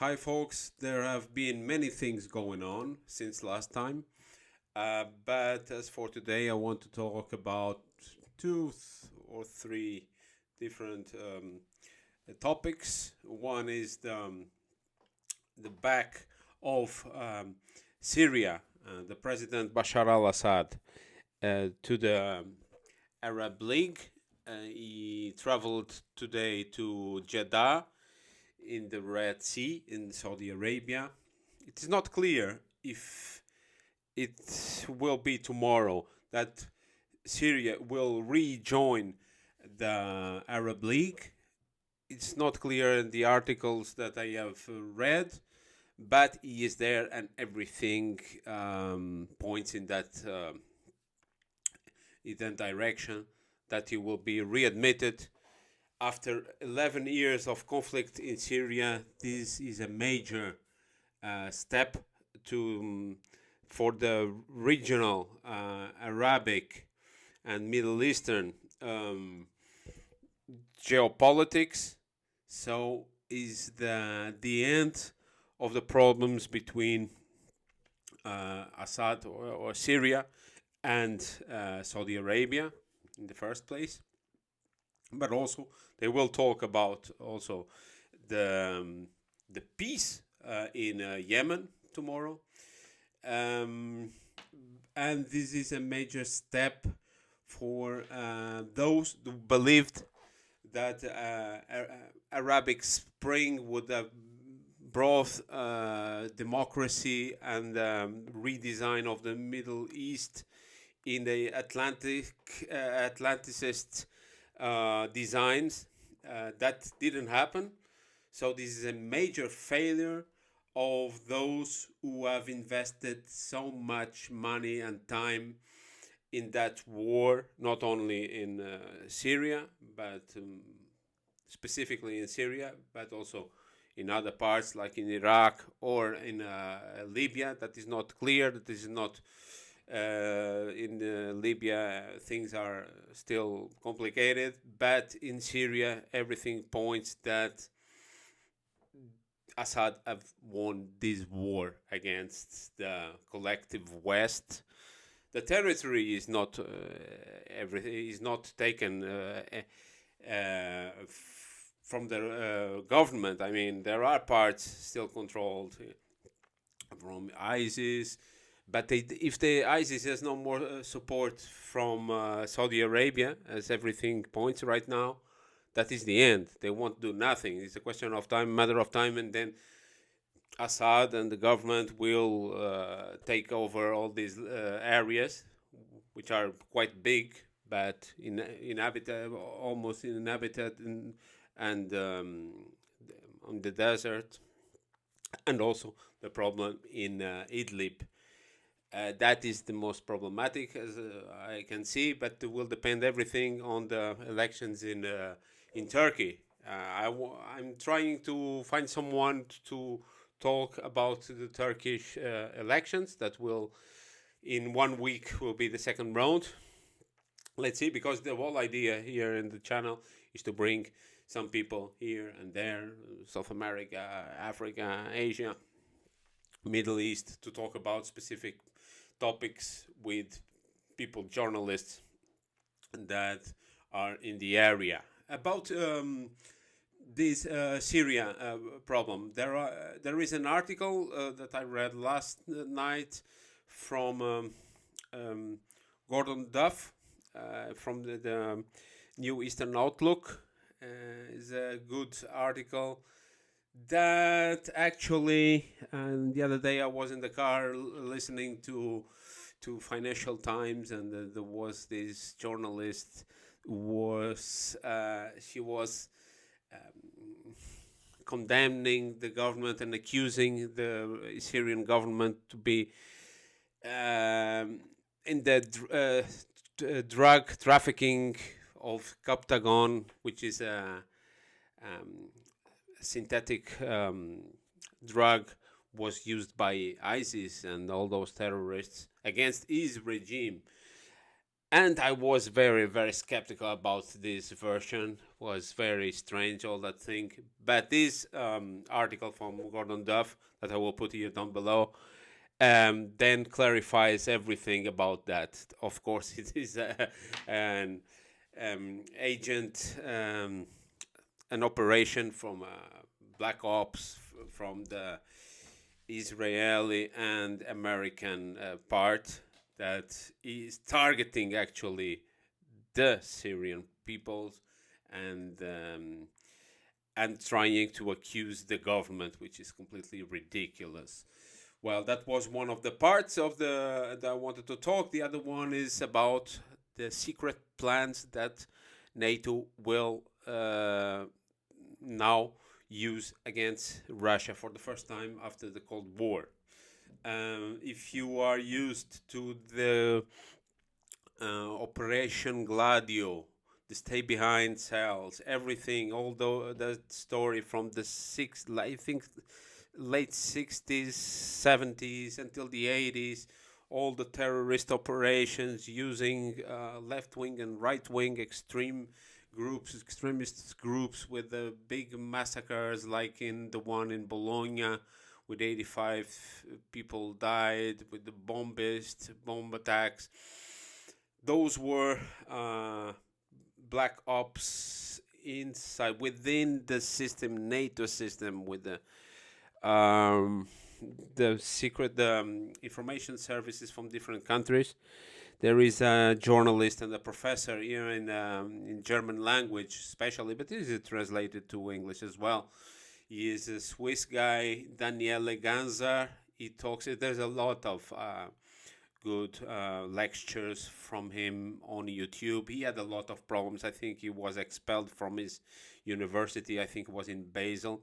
Hi, folks. There have been many things going on since last time, but as for today, I want to talk about or three different topics. One is the back of Syria, the President Bashar al-Assad, to the Arab League. He traveled today to Jeddah in the Red Sea in Saudi Arabia. It is not clear if it will be tomorrow that Syria will rejoin the Arab League. It's not clear in the articles that I have read, but he is there, and everything points in that direction that he will be readmitted. After 11 years of conflict in Syria, this is a major step for the regional Arabic and Middle Eastern geopolitics. So is the end of the problems between Assad or Syria and Saudi Arabia in the first place. But also they will talk about also the peace in Yemen tomorrow, and this is a major step for those who believed that Arabic Spring would have brought democracy and redesign of the Middle East in the Atlanticist designs. That didn't happen. So this is a major failure of those who have invested so much money and time in that war, not only in Syria, but specifically in Syria, but also in other parts like in Iraq or in Libya. That is not clear. That is not in Libya, things are still complicated, but in Syria, everything points that Assad have won this war against the collective West. The territory is not everything is not taken from the government. I mean, there are parts still controlled from ISIS. But if the ISIS has no more support from Saudi Arabia, as everything points right now, that is the end. They won't do nothing. It's a question of time, matter of time, and then Assad and the government will take over all these areas, which are quite big, but inhabited, almost inhabited, and on the desert, and also the problem in Idlib. That is the most problematic, as I can see, but it will depend everything on the elections in Turkey. I'm trying to find someone to talk about the Turkish elections that will, in 1 week, will be the second round. Let's see, because the whole idea here in the channel is to bring some people here and there, South America, Africa, Asia, Middle East, to talk about specific topics with people, journalists that are in the area. About this Syria problem, there is an article that I read last night from Gordon Duff from the New Eastern Outlook. Is a good article that actually, and the other day I was in the car listening to Financial Times, and there was this journalist she was condemning the government and accusing the Syrian government to be in the drug trafficking of Captagon, which is a synthetic drug was used by ISIS and all those terrorists against his regime. And I was very, very skeptical about this version. Was very strange, all that thing. But this article from Gordon Duff that I will put here down below then clarifies everything about that. Of course, it is an agent, an operation from Black Ops from the Israeli and American part that is targeting actually the Syrian peoples and trying to accuse the government, which is completely ridiculous. Well, that was one of the parts of the that I wanted to talk. The other one is about the secret plans that NATO will now use against Russia for the first time after the Cold War. If you are used to the Operation Gladio, the stay behind cells, everything, although that story from the I think late 60s, 70s until the 80s, all the terrorist operations using left wing and right wing extremist groups with the big massacres like in the one in Bologna with 85 people died, with the bomb attacks. Those were black ops within the system, NATO system, with the secret information services from different countries. There is a journalist and a professor here in German language, especially, but it is translated to English as well. He is a Swiss guy, Daniele Ganzer. He talks. There's a lot of good lectures from him on YouTube. He had a lot of problems. I think he was expelled from his university. I think it was in Basel.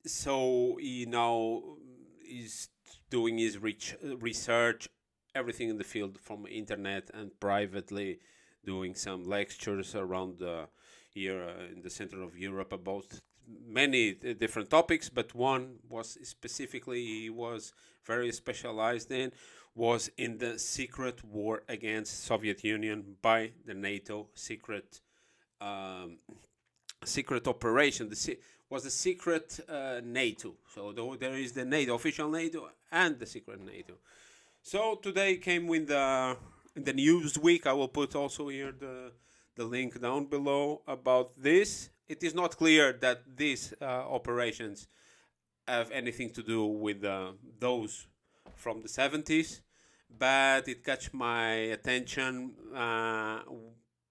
So he now is doing his research, everything in the field from internet and privately doing some lectures around here in the center of Europe about many different topics, but one was specifically he was very specialized in was in the secret war against Soviet Union by the NATO secret operation. Was the secret NATO. So there is the NATO, official NATO, and the secret NATO. So today came with in the news week. I will put also here the link down below about this. It is not clear that these operations have anything to do with those from the 70s, but it catch my attention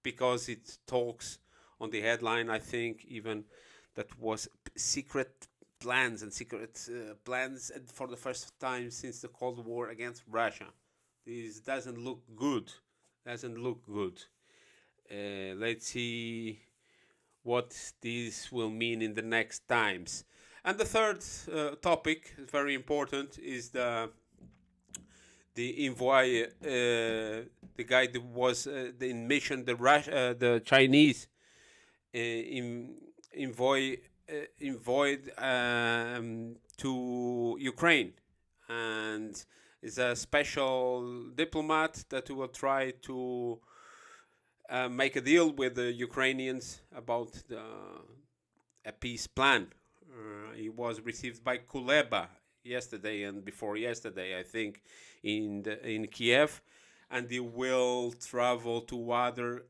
because it talks on the headline, I think, even that was secret plans and secret plans for the first time since the Cold War against Russia. This doesn't look good. Let's see what this will mean in the next times. And the third topic, very important, is the envoy, the guy that was in mission, the Chinese envoy to Ukraine, and is a special diplomat that will try to make a deal with the Ukrainians about a peace plan. He was received by Kuleba yesterday and before yesterday, I think, in Kiev, and he will travel to other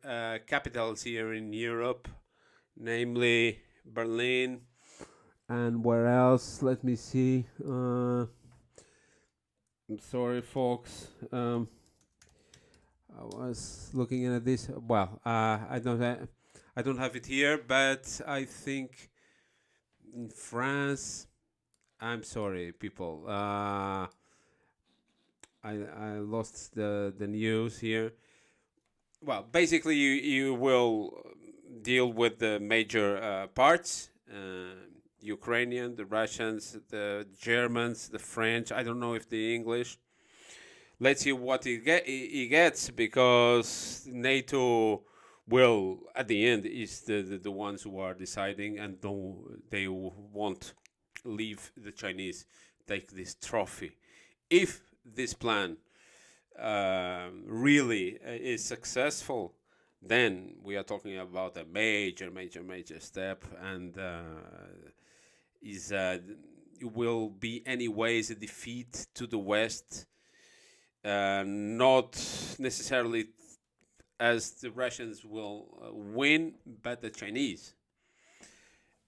capitals here in Europe, namely Berlin, and where else? Let me see. I'm sorry, folks. I was looking at this. Well, I don't have it here, but I think in France. I'm sorry, people. I lost the news here. Well, basically, you will deal with the major parts: Ukrainian, the Russians, the Germans, the French. I don't know if the English. Let's see what he gets, because NATO will, at the end, is the ones who are deciding, and they won't leave the Chinese take this trophy. If this plan really is successful, then we are talking about a major step, and is it will be anyways a defeat to the West, not necessarily as the Russians will win, but the Chinese.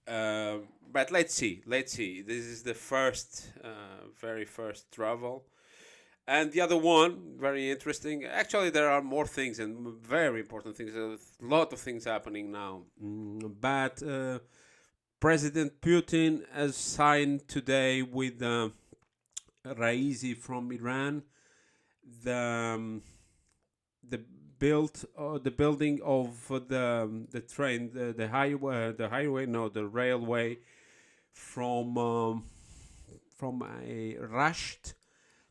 But let's see. This is the very first travel. And the other one, very interesting. Actually, there are more things and very important things. A lot of things happening now. But President Putin has signed today with Raisi from Iran the building of the train, the railway from Rasht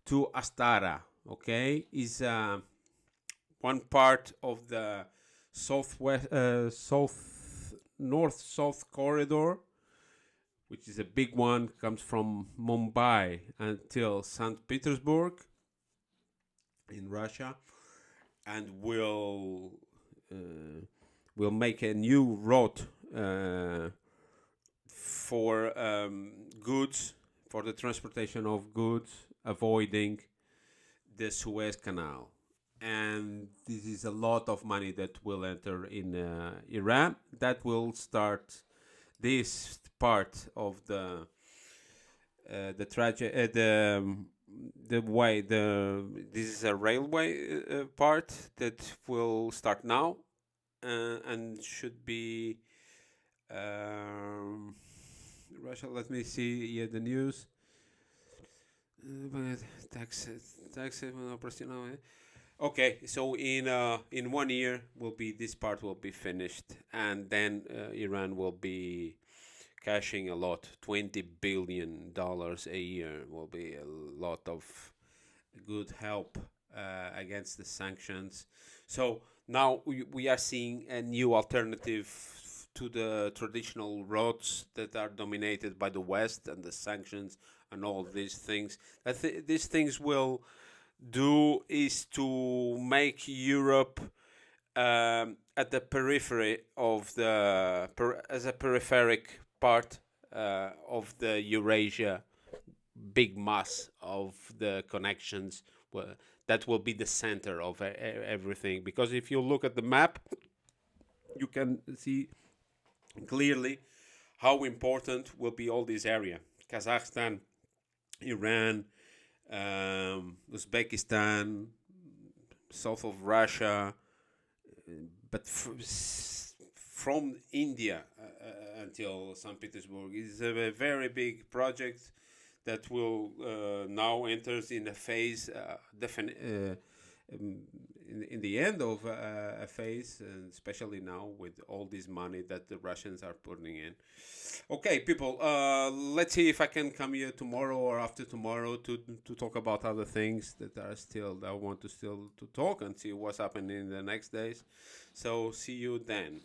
to Astara. Okay, is one part of the north-south corridor, which is a big one, comes from Mumbai until St. Petersburg in Russia, and will make a new route for goods, for the transportation of goods, avoiding the Suez Canal. And this is a lot of money that will enter in Iran. That will start this part of the way. This is a railway part that will start now and should be Russia. Let me see here the news. Okay, so in 1 year this part will be finished, and then Iran will be cashing a lot. $20 billion a year will be a lot of good help against the sanctions. So now we are seeing a new alternative to the traditional routes that are dominated by the West and the sanctions and all these things. These things will do is to make Europe at the periphery of as a peripheric part of the Eurasia big mass of the connections. That will be the center of everything, because if you look at the map, you can see clearly how important will be all this area: Kazakhstan, Iran, Uzbekistan, south of Russia, but from India until St. Petersburg is a very big project that will now enters in a phase, in the end of a phase, and especially now with all this money that the Russians are putting in. Okay, people, let's see if I can come here tomorrow or after tomorrow to talk about other things that I want to talk and see what's happening in the next days. So see you then.